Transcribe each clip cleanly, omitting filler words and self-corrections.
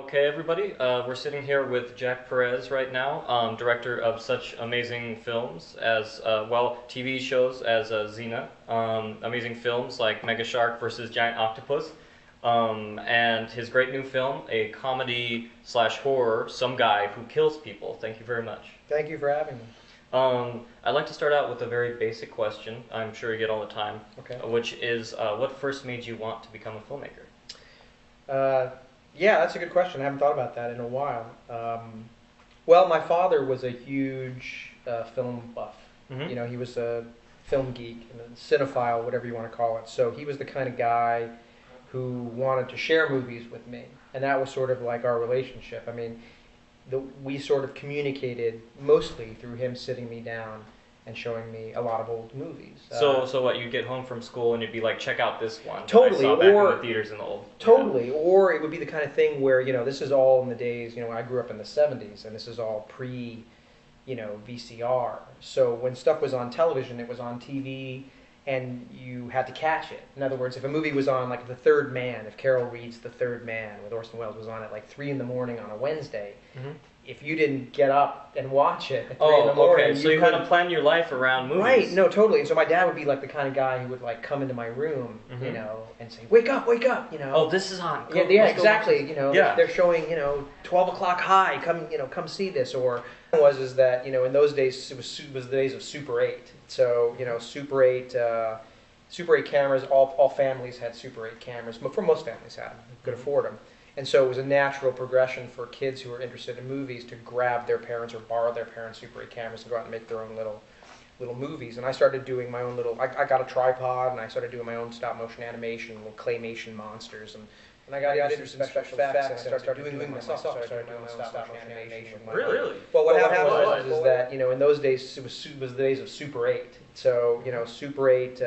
Okay, everybody, we're sitting here with Jack Perez right now, director of such amazing films as, TV shows as Xena, amazing films like Mega Shark versus Giant Octopus, and his great new film, a comedy slash horror, Some Guy Who Kills People. Thank you very much. Thank you for having me. I'd like to start out with a very basic question, I'm sure you get all the time, Okay. Which is, what first made you want to become a filmmaker? Yeah, that's a good question. I haven't thought about that in a while. Well, my father was a huge film buff. Mm-hmm. You know, he was a film geek and a cinephile, whatever you want to call it. So he was the kind of guy who wanted to share movies with me, and that was sort of like our relationship. I mean, we sort of communicated mostly through him sitting me down and showing me a lot of old movies. So what? You'd get home from school and you'd be like, check out this one. Totally, I saw back or in the theaters in the old. totally, or it would be the kind of thing where this is all in the days. I grew up in the '70s, and this is all pre, VCR. So when stuff was on television, it was on TV, and you had to catch it. In other words, if a movie was on, like The Third Man, if Carol Reed's The Third Man with Orson Welles was on at like 3 in the morning on a Wednesday. Mm-hmm. If you didn't get up and watch it at 3 in the morning... Okay, so you kind of plan your life around movies. Right, no, totally. And so my dad would be like the kind of guy who would like come into my room, mm-hmm. And say, wake up, Oh, this is on. Yeah, exactly. They're showing, 12 o'clock high, come see this. Or is that, in those days, it was the days of Super 8. So, Super 8... Super 8 cameras, all families had Super 8 cameras, but for most families had them, could afford them. And so it was a natural progression for kids who were interested in movies to grab their parents or borrow their parents' Super 8 cameras and go out and make their own little movies. And I started doing my own I got a tripod, and I started doing my own stop-motion animation, little claymation monsters. And I got interested in special effects, and I started doing them myself. I started doing my own stop-motion animation. Really? Well, what happened was that, in those days, it was the days of Super 8. So, Super 8...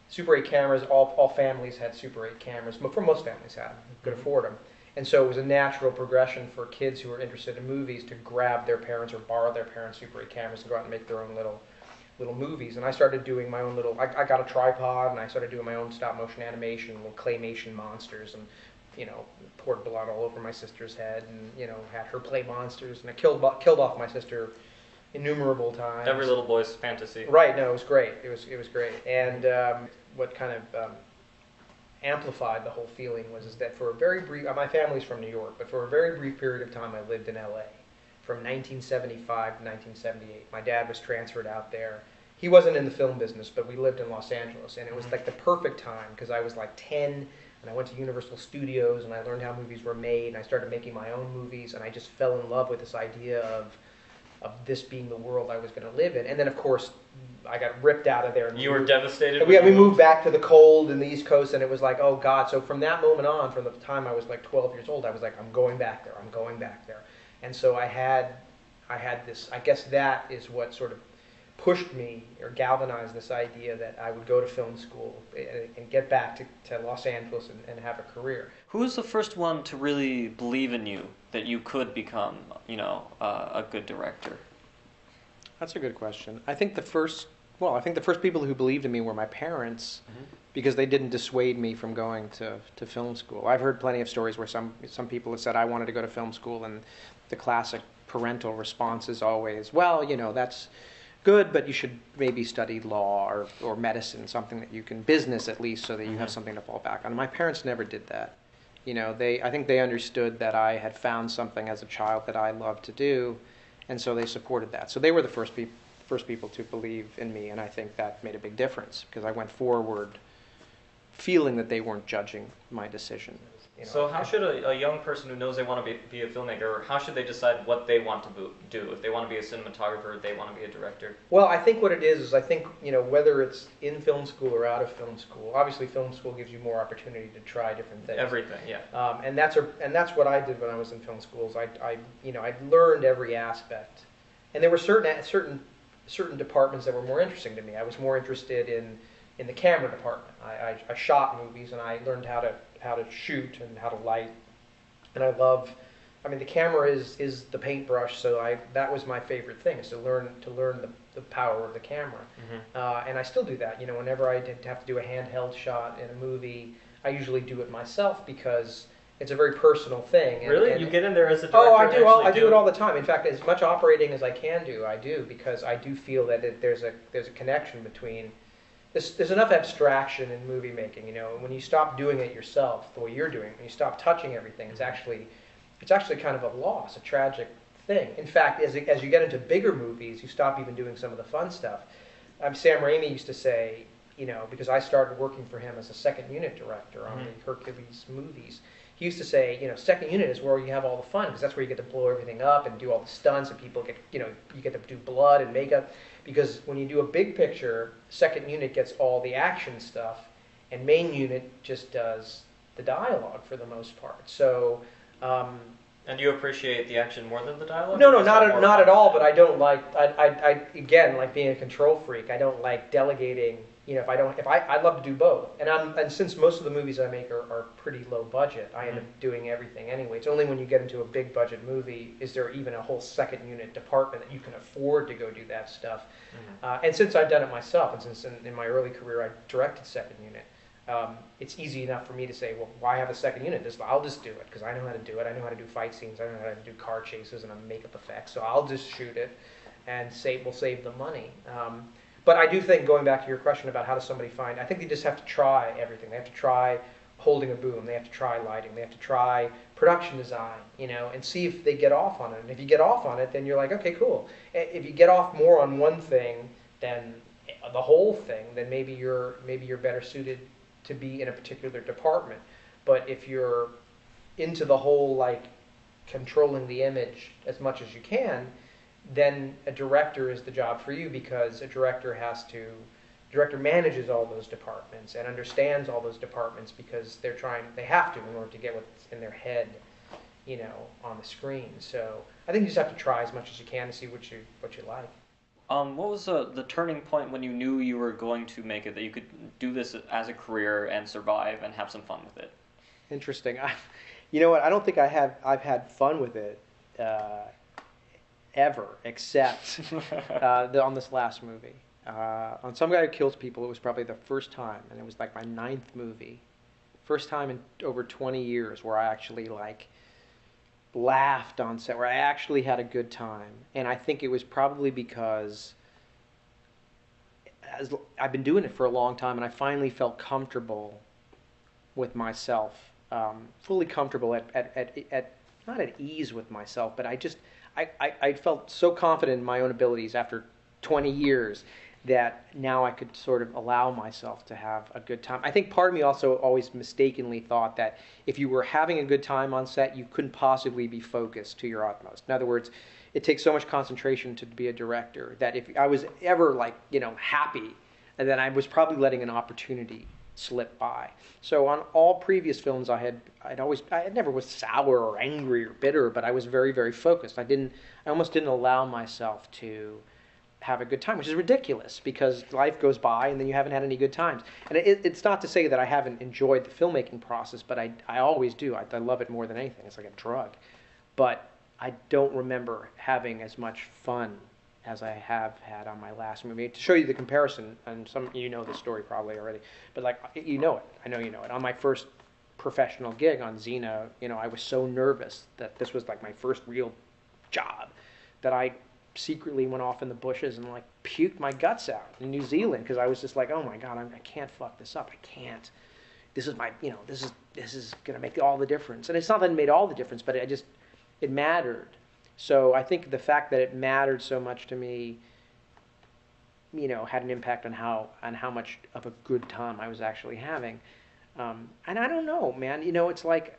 Super 8 cameras, all families had Super 8 cameras, but for most families had them, could afford them. And so it was a natural progression for kids who were interested in movies to grab their parents or borrow their parents' Super 8 cameras and go out and make their own little movies. And I started doing my own I got a tripod, and I started doing my own stop-motion animation, little claymation monsters, and, poured blood all over my sister's head, and, had her play monsters, and I killed off my sister innumerable times. Every little boy's fantasy. Right. No, it was great. It was great. And what kind of amplified the whole feeling is that for a very brief, my family's from New York, but for a very brief period of time, I lived in L.A. from 1975 to 1978. My dad was transferred out there. He wasn't in the film business, but we lived in Los Angeles, and it was like the perfect time because I was like 10, and I went to Universal Studios, and I learned how movies were made, and I started making my own movies, and I just fell in love with this idea of this being the world I was going to live in. And then, of course, I got ripped out of there. You were devastated? We moved back to the cold in the East Coast, and it was like, oh, God. So from that moment on, from the time I was like 12 years old, I was like, I'm going back there. I'm going back there. And so I had this, I guess that is what sort of pushed me or galvanized this idea that I would go to film school and get back to Los Angeles and have a career. Who was the first one to really believe in you that you could become, a good director? That's a good question. I think the first people who believed in me were my parents, mm-hmm. because they didn't dissuade me from going to film school. I've heard plenty of stories where some people have said I wanted to go to film school, and the classic parental response is always, well, that's good, but you should maybe study law or medicine, something that you can, business at least, so that you mm-hmm. have something to fall back on. My parents never did that. I think they understood that I had found something as a child that I loved to do, and so they supported that. So they were the first people to believe in me, and I think that made a big difference because I went forward feeling that they weren't judging my decision. So how should a young person who knows they want to be a filmmaker, how should they decide what they want to do? If they want to be a cinematographer, they want to be a director? Well, I think what it is I think, whether it's in film school or out of film school, obviously film school gives you more opportunity to try different things. Everything, yeah. And that's what I did when I was in film schools. I learned every aspect. And there were certain departments that were more interesting to me. I was more interested in the camera department. I shot movies, and I learned how to shoot and how to light, and the camera is the paintbrush, so that was my favorite thing, is to learn the power of the camera. Mm-hmm. And I still do that. Whenever I have to do a handheld shot in a movie, I usually do it myself because It's a very personal thing. Really? You get in there as a director? Oh, I and do. actually I do it all the time. In fact, as much operating as I can do, I do, because I do feel that there's a connection between. There's enough abstraction in movie making. You know, when you stop doing it yourself, the way you're doing it, when you stop touching everything, it's actually kind of a loss, a tragic thing. In fact, as you get into bigger movies, you stop even doing some of the fun stuff. Sam Raimi used to say, you know, because I started working for him as a second unit director on the Hercules movies. He used to say, you know, second unit is where you have all the fun, because that's where you get to blow everything up and do all the stunts, and people get, you know, you get to do blood and makeup. Because when you do a big picture, second unit gets all the action stuff, and main unit just does the dialogue for the most part. So. And you appreciate the action more than the dialogue? No, not at all. But I don't like. I again, like being a control freak, I don't like delegating. You know, I love to do both. And since most of the movies I make are pretty low budget, I end up doing everything anyway. It's only when you get into a big budget movie is there even a whole second unit department that you can afford to go do that stuff. And since I've done it myself, and since in my early career I directed second unit, it's easy enough for me to say, well, why have a second unit? I'll just do it, because I know how to do it. I know how to do fight scenes. I know how to do car chases and makeup effects. So I'll just shoot it, and we'll save the money. But I do think, going back to your question about how does somebody find, I think they just have to try everything. They have to try holding a boom. They have to try lighting. They have to try production design, you know, and see if they get off on it. And if you get off on it, then you're like, okay, cool. If you get off more on one thing than the whole thing, then maybe you're better suited to be in a particular department. But if you're into the whole, like, controlling the image as much as you can, then a director is the job for you, because a director manages all those departments and understands all those departments, because they have to in order to get what's in their head, you know, on the screen. So I think you just have to try as much as you can to see what you like. What was the turning point when you knew you were going to make it, that you could do this as a career and survive and have some fun with it? Interesting. You know what? I don't think I've had fun with it ever, except on this last movie. On Some Guy Who Kills People, it was probably the first time, and it was like my 9th movie. First time in over 20 years where I actually, like, laughed on set, where I actually had a good time. And I think it was probably because I've been doing it for a long time, and I finally felt comfortable with myself, fully comfortable at not at ease with myself, but I felt so confident in my own abilities after 20 years that now I could sort of allow myself to have a good time. I think part of me also always mistakenly thought that if you were having a good time on set, you couldn't possibly be focused to your utmost. In other words, it takes so much concentration to be a director that if I was ever, like, you know, happy, then I was probably letting an opportunity slip by. So on all previous films I never was sour or angry or bitter, but I was very, very focused. I almost didn't allow myself to have a good time, which is ridiculous, because life goes by and then you haven't had any good times. And it's not to say that I haven't enjoyed the filmmaking process, but I always do. I love it more than anything. It's like a drug. But I don't remember having as much fun as I have had on my last movie. To show you the comparison, and some you know the story probably already, but like, you know it. I know you know it. On my first professional gig on Xena, you know, I was so nervous that this was like my first real job that I secretly went off in the bushes and, like, puked my guts out in New Zealand, because I was just like, oh my God, I can't fuck this up. I can't. This is my, you know, this is gonna make all the difference. And it's not that it made all the difference, but it mattered. So I think the fact that it mattered so much to me, you know, had an impact on how much of a good time I was actually having. And I don't know, man. You know, it's like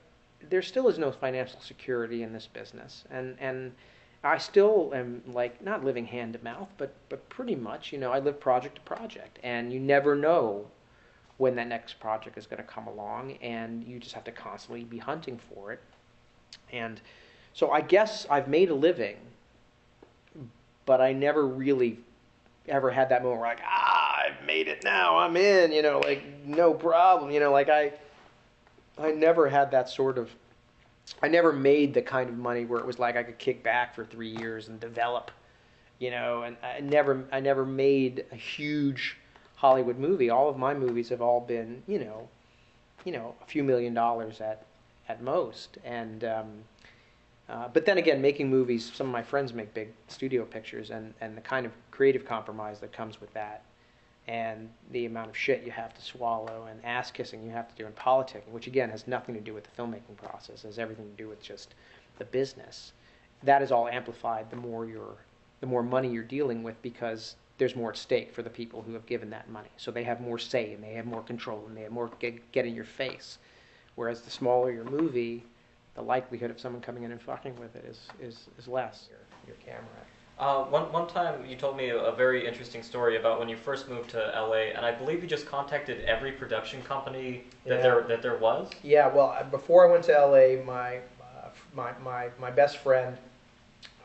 there still is no financial security in this business, and I still am, like, not living hand to mouth, but pretty much, you know, I live project to project, and you never know when that next project is going to come along, and you just have to constantly be hunting for it. And so I guess I've made a living, but I never really ever had that moment where, like, I've made it now, I'm in, you know, like, no problem, you know, like I never had that sort of, I never made the kind of money where it was like I could kick back for 3 years and develop, you know, and I never made a huge Hollywood movie. All of my movies have all been, you know, a few $1 million at most. And but then again, making movies, some of my friends make big studio pictures, and the kind of creative compromise that comes with that, and the amount of shit you have to swallow, and ass kissing you have to do in politicking, which again has nothing to do with the filmmaking process, has everything to do with just the business. That is all amplified the more money you're dealing with, because there's more at stake for the people who have given that money. So they have more say, and they have more control, and they have more get in your face. Whereas the smaller your movie, the likelihood of someone coming in and fucking with it is less. Your camera. One time you told me a very interesting story about when you first moved to LA, and I believe you just contacted every production company that there was. Yeah, well, before I went to LA, my best friend,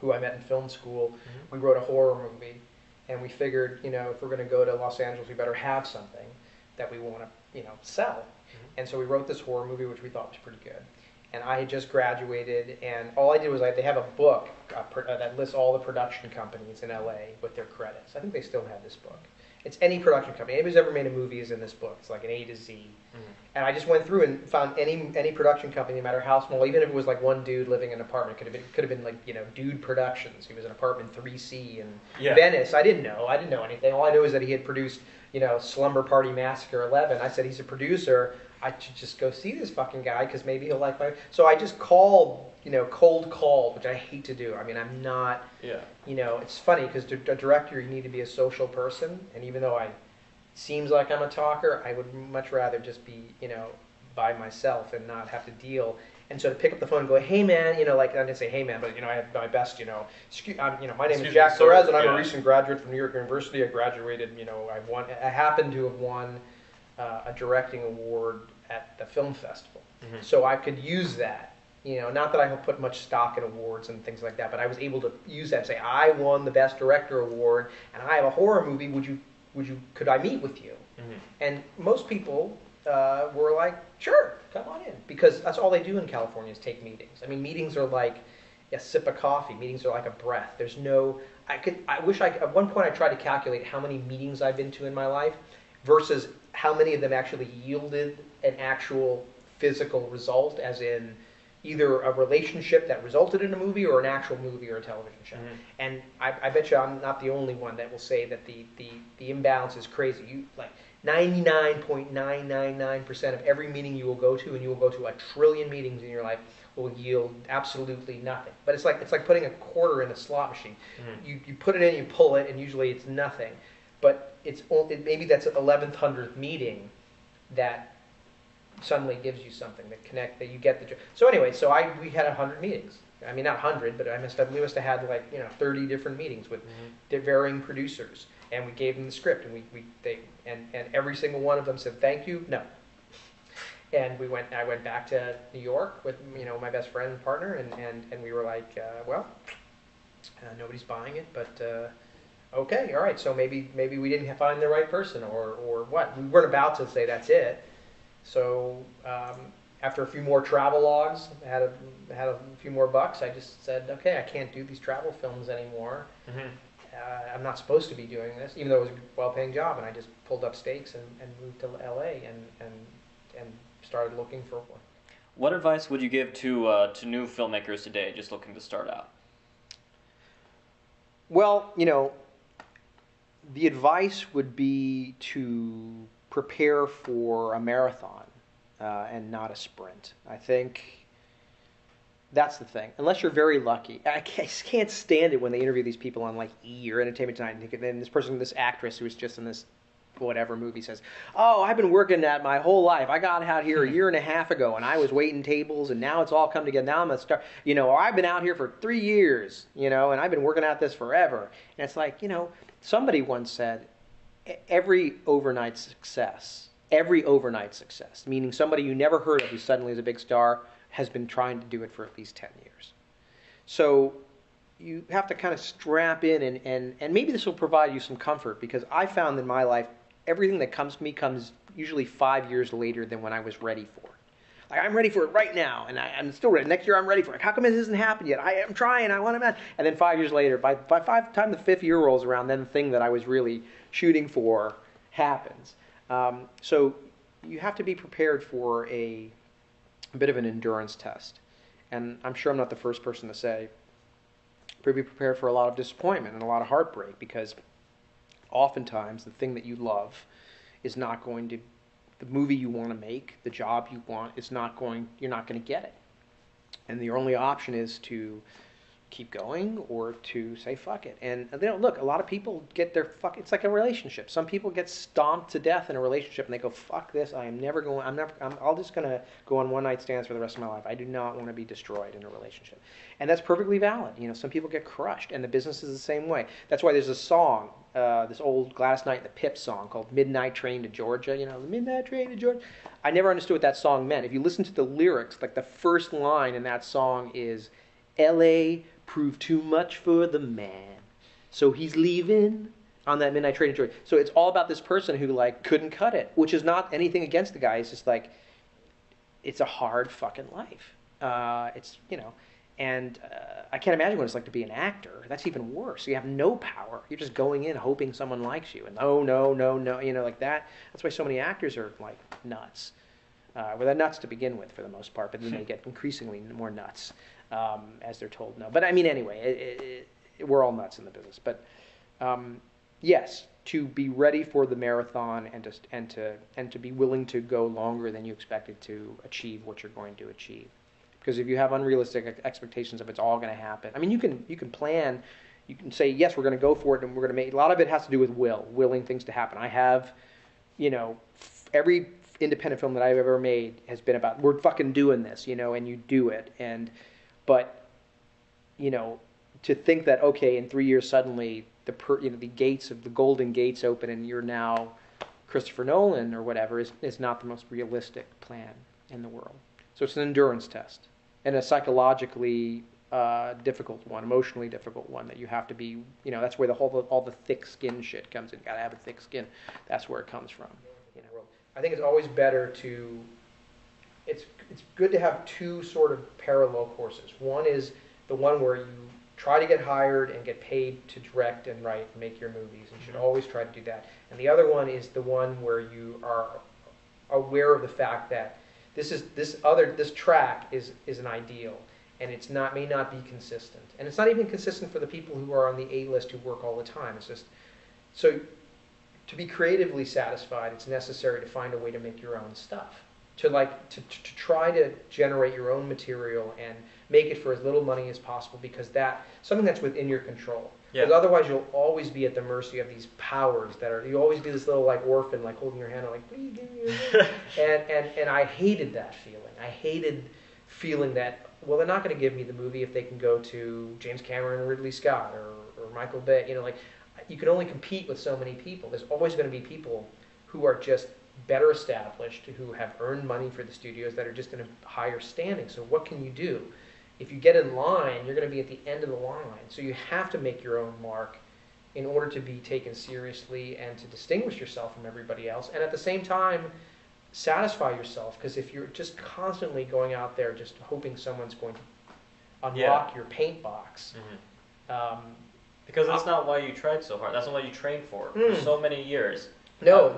who I met in film school, we wrote a horror movie, and we figured, if we're going to go to Los Angeles, we better have something that we want to, sell. And so we wrote this horror movie, which we thought was pretty good. And I had just graduated, and all I did was they have a book that lists all the production companies in LA with their credits. I think they still have this book. It's any production company. Anybody's ever made a movie is in this book. It's like an A to Z. And I just went through and found any production company, no matter how small, even if it was like one dude living in an apartment. Could have been like Dude Productions. He was in apartment 3C in Venice. I didn't know anything. All I knew is that he had produced Slumber Party Massacre 11. I said, he's a producer. I should just go see this fucking guy because maybe he'll like my. So I just called, cold called, which I hate to do. I mean, I'm not. Yeah. It's funny because a director, you need to be a social person, and even though seems like I'm a talker, I would much rather just be, by myself and not have to deal. And so to pick up the phone and go, hey man, I didn't say hey man, but I have my best, my name is Jack Perez, and I'm a recent graduate from New York University. I graduated, I happen to have won a directing award at the film festival. So I could use that, not that I have put much stock in awards and things like that, but I was able to use that and say, I won the best director award, and I have a horror movie, could I meet with you? And most people were like, sure, come on in, because that's all they do in California is take meetings. I mean, meetings are like a sip of coffee. Meetings are like a breath. There's no, at one point I tried to calculate how many meetings I've been to in my life versus how many of them actually yielded an actual physical result, as in either a relationship that resulted in a movie or an actual movie or a television show. And I bet you I'm not the only one that will say that the imbalance is crazy. You 99.999% of every meeting you will go to, and you will go to 1 trillion meetings in your life, will yield absolutely nothing. But it's like putting a quarter in a slot machine. You put it in, you pull it, and usually it's nothing. But maybe that's an 1100th meeting that suddenly gives you something that you get the. So anyway, we had 100 meetings. I mean, not 100, but we must have had 30 different meetings with varying producers, and we gave them the script, and and every single one of them said thank you, no. And I went back to New York with my best friend and partner, and we were like, nobody's buying it, but. Okay, all right. So maybe we didn't find the right person, or what? We weren't about to say that's it. So after a few more travel logs, had a few more bucks, I just said, okay, I can't do these travel films anymore. I'm not supposed to be doing this, even though it was a well-paying job. And I just pulled up stakes and moved to LA and started looking for one. What advice would you give to new filmmakers today, just looking to start out? Well, the advice would be to prepare for a marathon and not a sprint. I think that's the thing. Unless you're very lucky. I can't stand it when they interview these people on E! Or Entertainment Tonight, and then this actress who was just in this whatever movie says, oh, I've been working at my whole life. I got out here a year and a half ago, and I was waiting tables, and now it's all come together. Now I'm going to start, or I've been out here for 3 years, and I've been working at this forever. And it's like, somebody once said, every overnight success, meaning somebody you never heard of who suddenly is a big star, has been trying to do it for at least 10 years. So you have to kind of strap in, and maybe this will provide you some comfort, because I found in my life, everything that comes to me comes usually 5 years later than when I was ready for it. Like, I'm ready for it right now, and I'm still ready. Next year I'm ready for it. How come it hasn't happened yet? I am trying, I want to. And then 5 years later, by time the 5th year rolls around, then the thing that I was really shooting for happens. So you have to be prepared for a a bit of an endurance test. And I'm sure I'm not the first person to say, be prepared for a lot of disappointment and a lot of heartbreak, because oftentimes the thing that you love is not going to, the movie you want to make, the job you want, you're not going to get it. And the only option is to keep going or to say fuck it. And look, a lot of people get their it's like a relationship. Some people get stomped to death in a relationship and they go, fuck this, I'm all just going to go on one night stands for the rest of my life. I do not want to be destroyed in a relationship. And that's perfectly valid. Some people get crushed, and the business is the same way. That's why there's a song, this old Gladys Knight and the Pips song called Midnight Train to Georgia, the Midnight Train to Georgia. I never understood what that song meant. If you listen to the lyrics, like the first line in that song is, L.A. proved too much for the man, so he's leaving on that midnight train to Georgia. So it's all about this person who couldn't cut it, which is not anything against the guy. It's just it's a hard fucking life. And I can't imagine what it's like to be an actor. That's even worse. You have no power. You're just going in hoping someone likes you, and no, like that. That's why so many actors are nuts. Well, they're nuts to begin with for the most part, but then they get increasingly more nuts as they're told no. But I mean, anyway, we're all nuts in the business. But yes, to be ready for the marathon and to be willing to go longer than you expected to achieve what you're going to achieve. Because if you have unrealistic expectations of it's all going to happen, I mean, you can plan. You can say, yes, we're going to go for it, and we're going to make. A lot of it has to do with willing things to happen. I have, every independent film that I've ever made has been about, we're fucking doing this, and you do it. But to think that, okay, in 3 years suddenly the golden gates open and you're now Christopher Nolan or whatever is not the most realistic plan in the world. So it's an endurance test, and a psychologically difficult one, emotionally difficult one that you have to be, that's where all the thick skin shit comes in. You gotta have a thick skin. That's where it comes from. I think it's always better it's good to have two sort of parallel courses. One is the one where you try to get hired and get paid to direct and write and make your movies. You should always try to do that. And the other one is the one where you are aware of the fact that this track is an ideal, and may not be consistent. And it's not even consistent for the people who are on the A-list who work all the time. It's just so. To be creatively satisfied, it's necessary to find a way to make your own stuff. To try to generate your own material and make it for as little money as possible, because something that's within your control. Because otherwise you'll always be at the mercy of these powers you always be this little orphan holding your hand please give me your hand. and I hated that feeling. I hated feeling that, well, they're not going to give me the movie if they can go to James Cameron or Ridley Scott or Michael Bay. You can only compete with so many people. There's always going to be people who are just better established, who have earned money for the studios, that are just in a higher standing. So what can you do? If you get in line, you're going to be at the end of the line. So you have to make your own mark in order to be taken seriously and to distinguish yourself from everybody else. And at the same time, satisfy yourself. Because if you're just constantly going out there just hoping someone's going to unlock your paint box, because that's not why you tried so hard. That's not what you trained for so many years. No.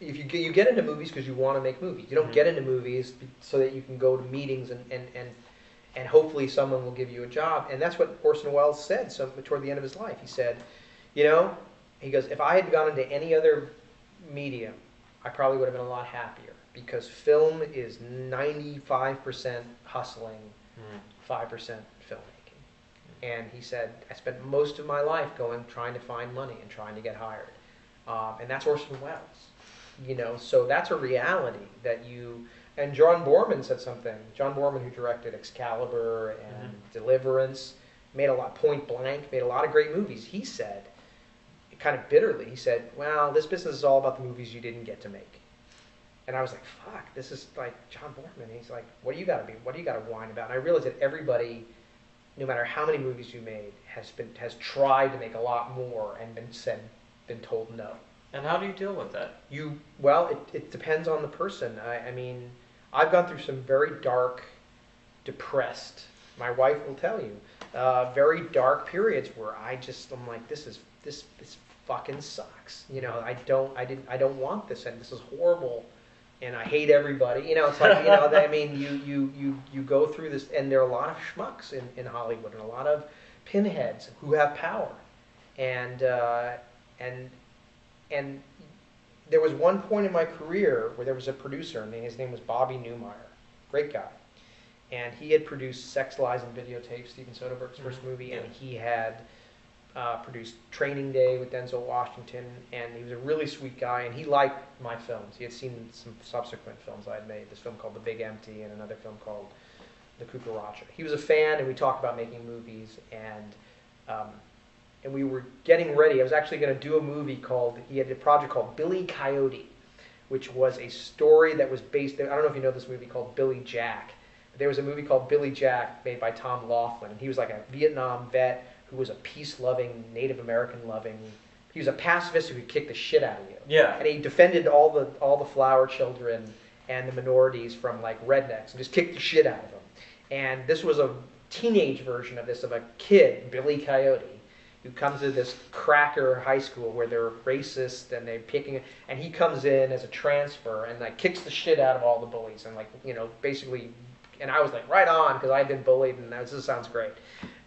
If you get into movies because you want to make movies. You don't get into movies so that you can go to meetings and hopefully someone will give you a job. And that's what Orson Welles said toward the end of his life. He said, he goes, if I had gone into any other medium, I probably would have been a lot happier, because film is 95% hustling, 5% filmmaking. And he said, I spent most of my life trying to find money and trying to get hired. And that's Orson Welles. So that's a reality that and John Boorman said something. John Boorman, who directed Excalibur and Deliverance, Point Blank, made a lot of great movies. He said, kind of bitterly, he said, well, this business is all about the movies you didn't get to make. And I was like, fuck, this is like John Boorman. He's like, what do you got to whine about? And I realized that everybody, no matter how many movies you made, has tried to make a lot more and been told no. And how do you deal with that? It depends on the person. I mean, I've gone through some very dark, depressed, my wife will tell you, very dark periods where I'm like, this fucking sucks. I don't want this, and this is horrible. and I hate everybody. It's like, I mean, you go through this, and there are a lot of schmucks in Hollywood, and a lot of pinheads who have power, and and and there was one point in my career where there was a producer, and his name was Bobby Newmeyer, great guy, and he had produced Sex, Lies, and Videotape, Steven Soderbergh's first movie, and he had produced Training Day with Denzel Washington, and he was a really sweet guy, and he liked my films. He had seen some subsequent films I had made, this film called The Big Empty and another film called The Cucaracha. He was a fan, and we talked about making movies, and we were getting ready. I was actually going to do a movie he had a project called Billy Coyote, which was a story that was based, I don't know if you know this movie called Billy Jack. There was a movie called Billy Jack made by Tom Laughlin, and he was like a Vietnam vet who was a peace-loving, Native American-loving. He was a pacifist who could kick the shit out of you. Yeah. And he defended all the flower children and the minorities from like rednecks and just kicked the shit out of them. And this was a teenage version of this, of a kid, Billy Coyote, who comes to this cracker high school where they're racist and they're picking, and he comes in as a transfer and like kicks the shit out of all the bullies and like, basically. And I was like, right on, because I had been bullied, and this sounds great.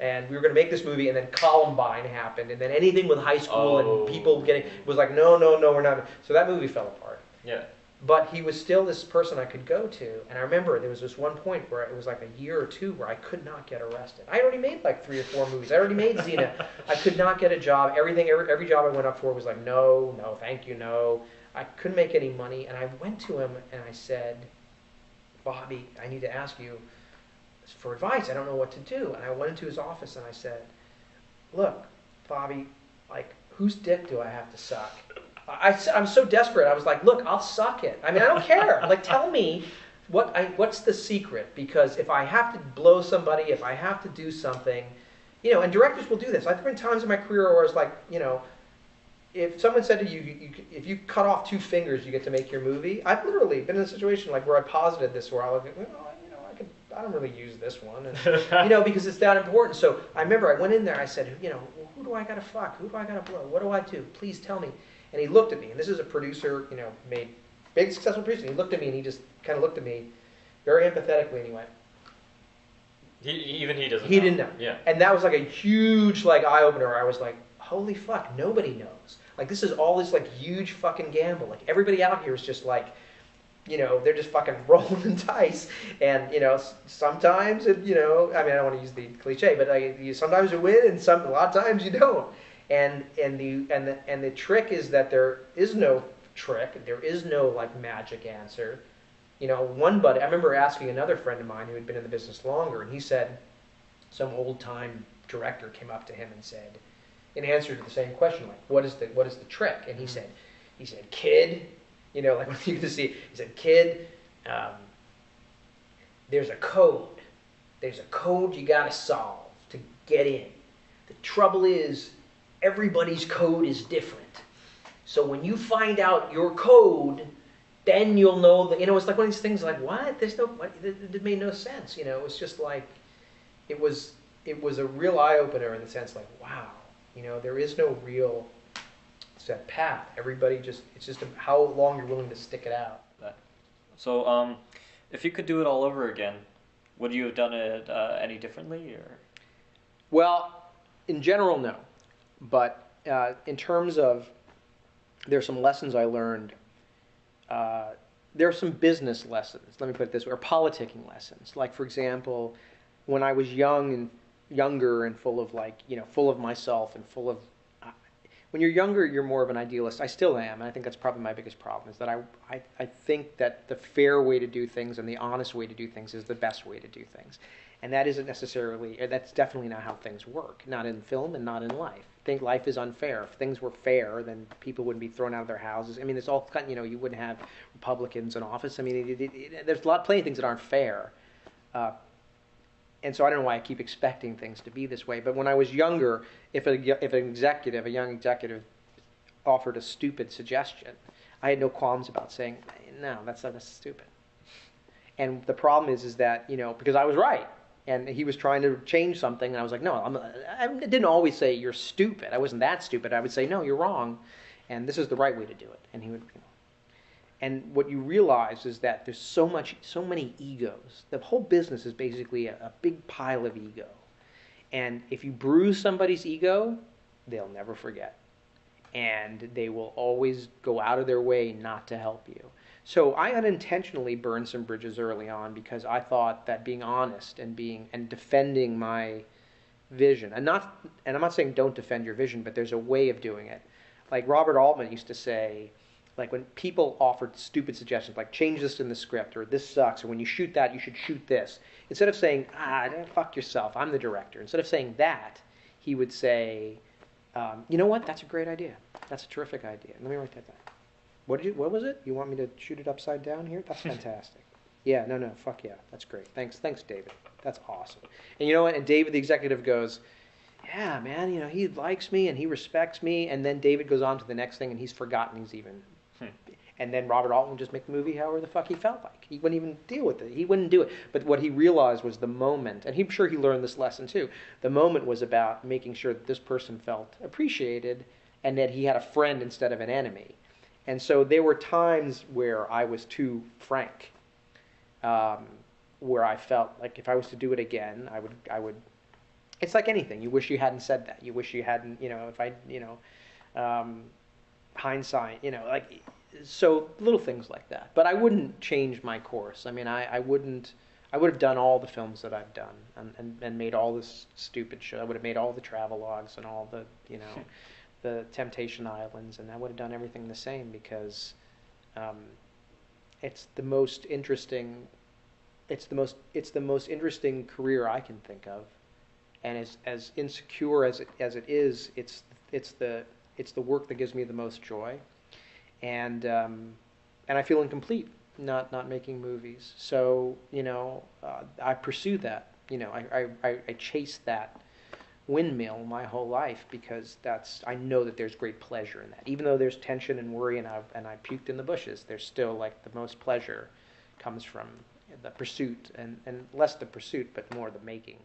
And we were going to make this movie, and then Columbine happened, and then anything with high school and people was like, no, we're not. So that movie fell apart. Yeah. But he was still this person I could go to, and I remember there was this one point where it was like a year or two where I could not get arrested. I already made like 3 or 4 movies. I already made Xena. I could not get a job. Every job I went up for was like, no, thank you, no. I couldn't make any money, and I went to him and I said, Bobby, I need to ask you for advice. I don't know what to do. And I went into his office and I said, look, Bobby, like, whose dick do I have to suck? I'm so desperate. I was like, look, I'll suck it. I mean, I don't care. Like, tell me what's the secret? Because if I have to blow somebody, if I have to do something, and directors will do this. I've been times in my career where I was like, if someone said to you, if you cut off 2 fingers, you get to make your movie. I've literally been in a situation like where I posited this, where I was like, I don't really use this one, and, because it's that important. So I remember I went in there. I said, who do I gotta fuck? Who do I gotta blow? What do I do? Please tell me. And he looked at me, and this is a producer, made big successful producer. He looked at me, and he just kind of looked at me very empathetically, and he went. He doesn't. He didn't know. Yeah. And that was like a huge eye opener. I was like, holy fuck, nobody knows. Like, this is all this like huge fucking gamble. Like, everybody out here is just like, they're just fucking rolling dice. And, sometimes it, I mean, I don't want to use the cliche, but sometimes you win and a lot of times you don't. And the trick is that there is no trick. There is no like magic answer. One buddy, I remember asking another friend of mine who had been in the business longer, and he said, some old time director came up to him and said, in answer to the same question, like, what is the trick? And he said, kid, like what you can see, he said, kid, there's a code. There's a code you got to solve to get in. The trouble is, everybody's code is different. So when you find out your code, then you'll know that, it's like one of these things like, what? It made no sense. It was just like, it was a real eye-opener in the sense like, wow, there is no real set path. Everybody it's just how long you're willing to stick it out. So, if you could do it all over again, would you have done it any differently, or? Well, in general, no. But in terms of, there's some lessons I learned. There are some business lessons, let me put it this way, or politicking lessons. Like, for example, when I was younger and full of full of myself and full of, when you're younger, you're more of an idealist. I still am, and I think that's probably my biggest problem, is that I think that the fair way to do things and the honest way to do things is the best way to do things. And that isn't necessarily, that's definitely not how things work, not in film and not in life. I think life is unfair. If things were fair, then people wouldn't be thrown out of their houses. I mean, it's all, you wouldn't have Republicans in office. I mean, there's plenty of things that aren't fair. And so I don't know why I keep expecting things to be this way. But when I was younger, if a young executive, offered a stupid suggestion, I had no qualms about saying, no, that's stupid. And the problem is that, because I was right. And he was trying to change something, and I was like, no, I didn't always say, you're stupid. I wasn't that stupid. I would say, no, you're wrong, and this is the right way to do it. And he would, And what you realize is that there's so many egos. The whole business is basically a big pile of ego. And if you bruise somebody's ego, they'll never forget. And they will always go out of their way not to help you. So I unintentionally burned some bridges early on because I thought that being honest and defending my vision, and I'm not saying don't defend your vision, but there's a way of doing it. Like Robert Altman used to say, like when people offered stupid suggestions, like change this in the script, or this sucks, or when you shoot that, you should shoot this. Instead of saying, fuck yourself, I'm the director. Instead of saying that, he would say, you know what, that's a great idea. That's a terrific idea. Let me write that down. What was it? You want me to shoot it upside down here? That's fantastic. Yeah, no, fuck yeah, that's great. Thanks, David. That's awesome. And you know what? And David, the executive, goes, yeah, man, he likes me and he respects me. And then David goes on to the next thing and he's forgotten he's even. And then Robert Altman would just make the movie however the fuck he felt like. He wouldn't even deal with it. He wouldn't do it. But what he realized was the moment, and I'm sure he learned this lesson too, the moment was about making sure that this person felt appreciated and that he had a friend instead of an enemy. And so there were times where I was too frank, where I felt like if I was to do it again, I would. It's like anything. You wish you hadn't said that. You wish you hadn't, hindsight, like, so little things like that. But I wouldn't change my course. I mean, I would have done all the films that I've done and made all this stupid shit. I would have made all the travelogues and all the, the Temptation Islands, and I would have done everything the same because it's the most interesting career I can think of. And as insecure as it is, it's the work that gives me the most joy, and I feel incomplete not making movies. So I pursue that. I chase that windmill my whole life because I know that there's great pleasure in that. Even though there's tension and worry and I puked in the bushes, there's still like the most pleasure comes from the pursuit and less the pursuit but more the making.